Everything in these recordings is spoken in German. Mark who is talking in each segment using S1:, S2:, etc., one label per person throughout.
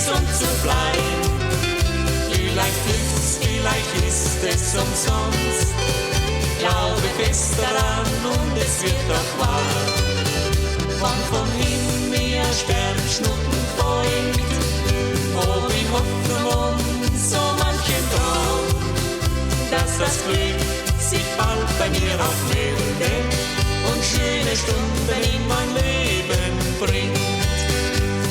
S1: gesund zu bleiben. Vielleicht hilft's, vielleicht ist es umsonst. Glaube fest daran und es wird auch wahr. Wann vom Himmel mir Sternschnuppen folgt, ob in Hoffnung und so manchen Traum, dass das Glück sich bald bei mir auch meldet und schöne Stunden in mein Leben bringt.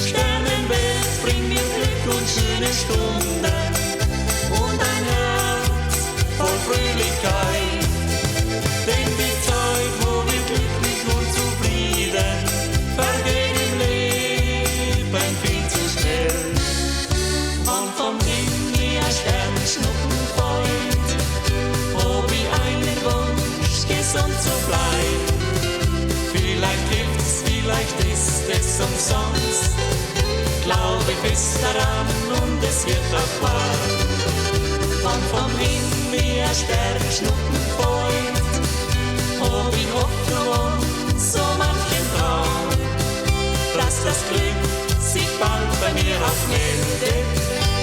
S1: Sternenwelt bringt mir Glück und schöne Stunden und ein Herz voll Fröhlichkeit. Denn die Zeit, wo wir glücklich und zufrieden vergeht im Leben viel zu schnell. Wann vom Himmel ein Sternschnuppen folgt, ob ich einen Wunsch, gesund zu bleiben. Vielleicht hilft's, vielleicht ist es umsonst. Glaube fest daran und es wird auch wahr. Wann vom Himmel ein Sternschnuppen folgt, ob in Hoffnung und so manchen Traum, dass das Glück sich bald bei mir auch meldet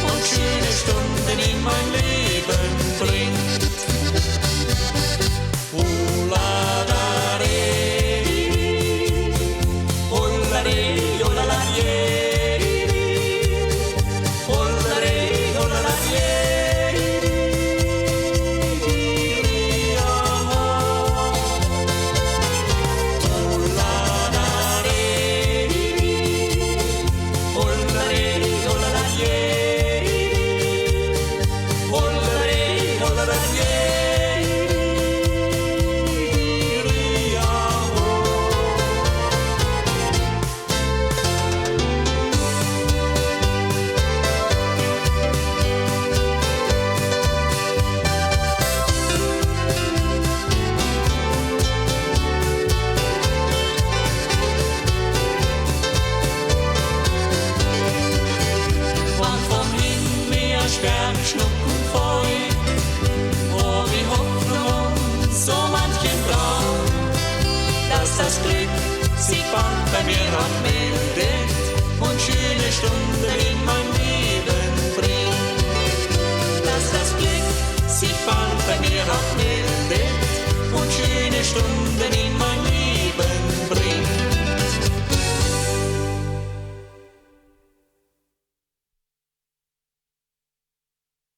S1: und schöne Stunden in mein Leben bringt. Sternschnuppen folgt, oh wie Hoffnung und so manchen Traum, dass das Glück sich bald bei mir auch meldet und schöne Stunden